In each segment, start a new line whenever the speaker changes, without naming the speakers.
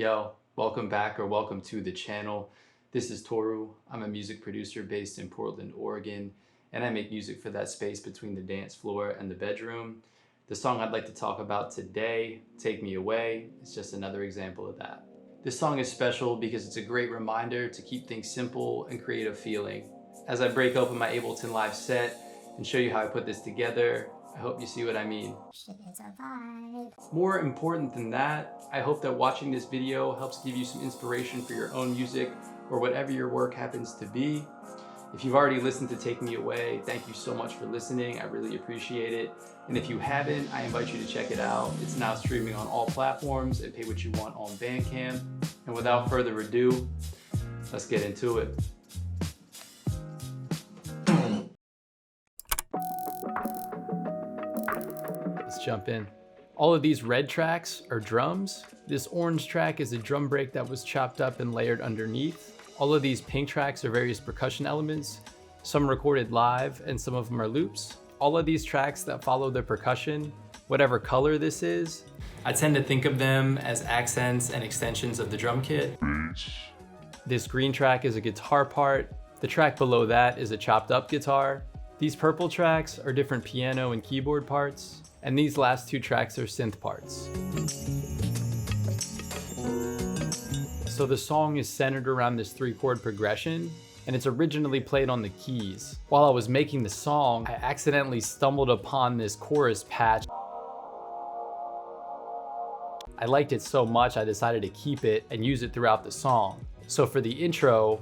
Yo, welcome back or welcome to the channel. This is Toru. I'm a music producer based in Portland, Oregon, and I make music for that space between the dance floor and the bedroom. The song I'd like to talk about today, Take Me Away, is just another example of that. This song is special because it's a great reminder to keep things simple and create a feeling. As I break open my Ableton Live set and show you how I put this together, I hope you see what I mean. More important than that, I hope that watching this video helps give you some inspiration for your own music or whatever your work happens to be. If you've already listened to Take Me Away, thank you so much for listening. I really appreciate it. And if you haven't, I invite you to check it out. It's now streaming on all platforms and pay what you want on Bandcamp. And without further ado, let's get into it. Let's jump in. All of these red tracks are drums. This orange track is a drum break that was chopped up and layered underneath. All of these pink tracks are various percussion elements, some recorded live and some of them are loops. All of these tracks that follow the percussion, whatever color this is, I tend to think of them as accents and extensions of the drum kit. This green track is a guitar part. The track below that is a chopped up guitar. These purple tracks are different piano and keyboard parts. And these last two tracks are synth parts. So the song is centered around this 3-chord progression, and it's originally played on the keys. While I was making the song, I accidentally stumbled upon this chorus patch. I liked it so much, I decided to keep it and use it throughout the song. So for the intro,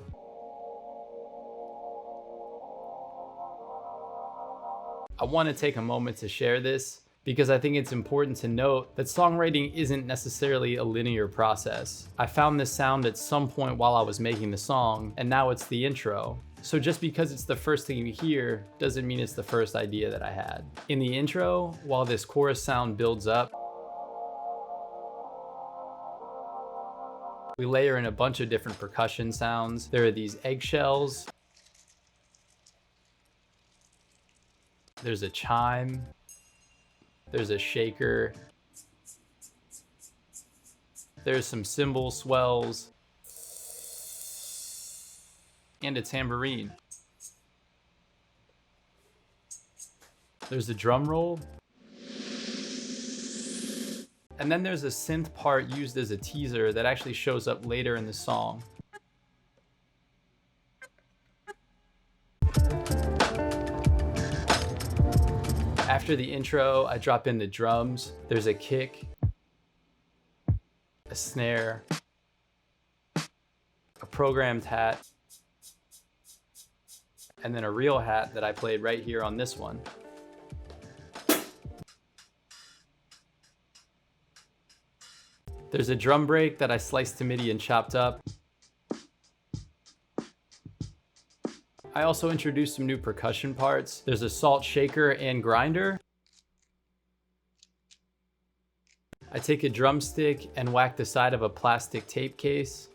I want to take a moment to share this because I think it's important to note that songwriting isn't necessarily a linear process. I found this sound at some point while I was making the song, and now it's the intro. So just because it's the first thing you hear doesn't mean it's the first idea that I had. In the intro, while this chorus sound builds up, we layer in a bunch of different percussion sounds. There are these eggshells. There's a chime. There's a shaker. There's some cymbal swells. And a tambourine. There's a drum roll. And then there's a synth part used as a teaser that actually shows up later in the song. After the intro, I drop in the drums. There's a kick, a snare, a programmed hat, and then a real hat that I played right here on this one. There's a drum break that I sliced to MIDI and chopped up. I also introduced some new percussion parts. There's a salt shaker and grinder. I take a drumstick and whack the side of a plastic tape case.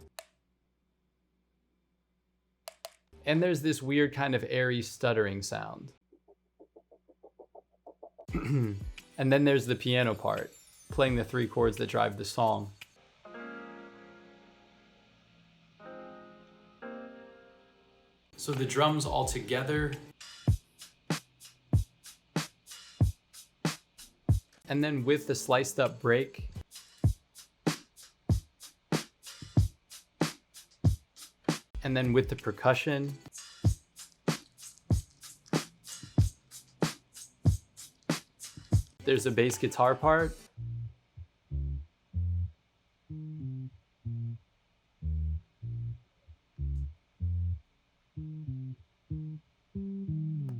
And there's this weird kind of airy stuttering sound. And then there's the piano part, playing the 3 chords that drive the song. So the drums all together, and then with the sliced up break, and then with the percussion, there's a bass guitar part.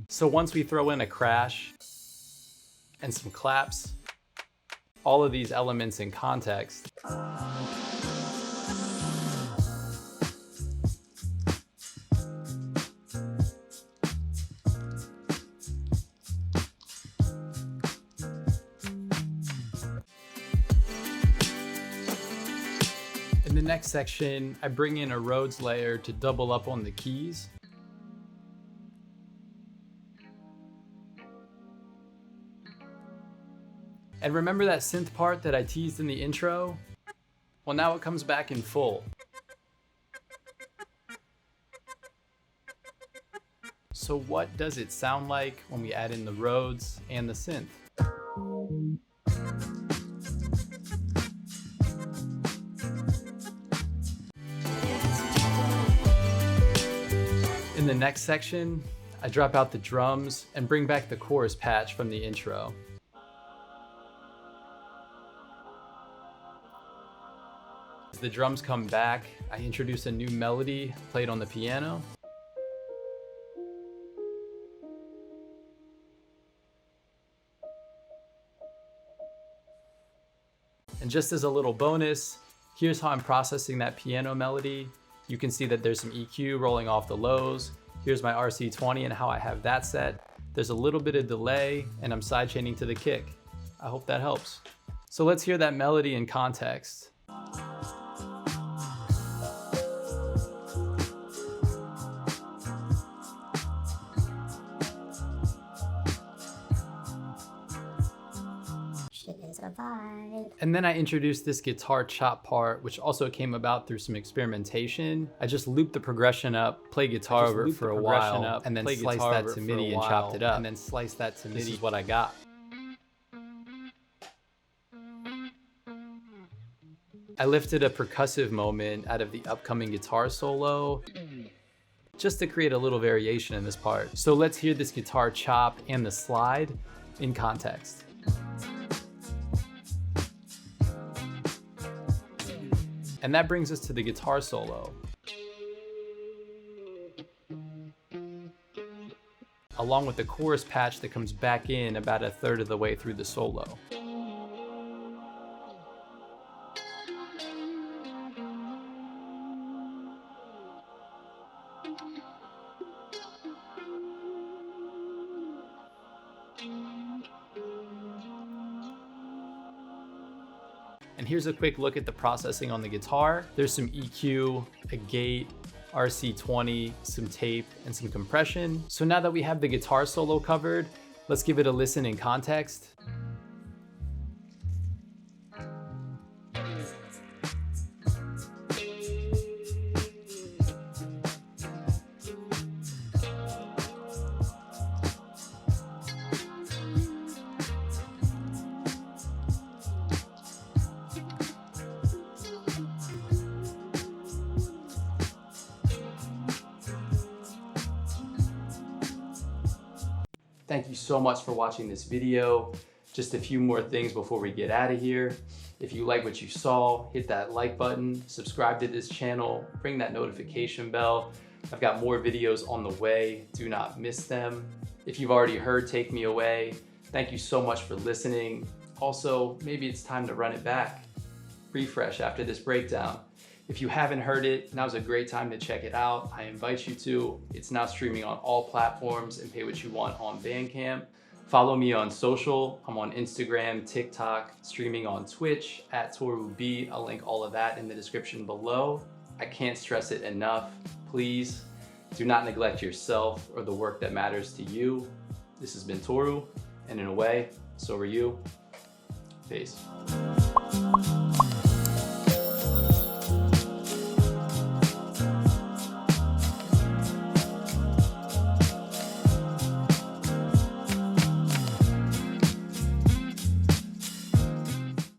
So once we throw in a crash and some claps, all of these elements in context, in the next section, I bring in a Rhodes layer to double up on the keys. And remember that synth part that I teased in the intro? Well, now it comes back in full. So what does it sound like when we add in the Rhodes and the synth? In the next section, I drop out the drums and bring back the chorus patch from the intro. As the drums come back, I introduce a new melody played on the piano. And just as a little bonus, here's how I'm processing that piano melody. You can see that there's some EQ rolling off the lows. Here's my RC20 and how I have that set. There's a little bit of delay and I'm sidechaining to the kick. I hope that helps. So let's hear that melody in context. And then I introduced this guitar chop part, which also came about through some experimentation. I just looped the progression up, played guitar over it for a while, and then sliced that to MIDI and chopped it up. And then sliced that to MIDI. This is what I got. I lifted a percussive moment out of the upcoming guitar solo, just to create a little variation in this part. So let's hear this guitar chop and the slide in context. And that brings us to the guitar solo. Along with the chorus patch that comes back in about a third of the way through the solo. And here's a quick look at the processing on the guitar. There's some EQ, a gate, RC20, some tape, and some compression. So now that we have the guitar solo covered, let's give it a listen in context. Thank you so much for watching this video. Just a few more things before we get out of here. If you like what you saw, hit that like button, subscribe to this channel, ring that notification bell. I've got more videos on the way. Do not miss them. If you've already heard Take Me Away, thank you so much for listening. Also, maybe it's time to run it back. Refresh after this breakdown. If you haven't heard it, now's a great time to check it out. I invite you to. It's now streaming on all platforms and pay what you want on Bandcamp. Follow me on social. I'm on Instagram, TikTok, streaming on Twitch @ToruB. I'll link all of that in the description below. I can't stress it enough. Please do not neglect yourself or the work that matters to you. This has been Toru, and in a way, so are you. Peace.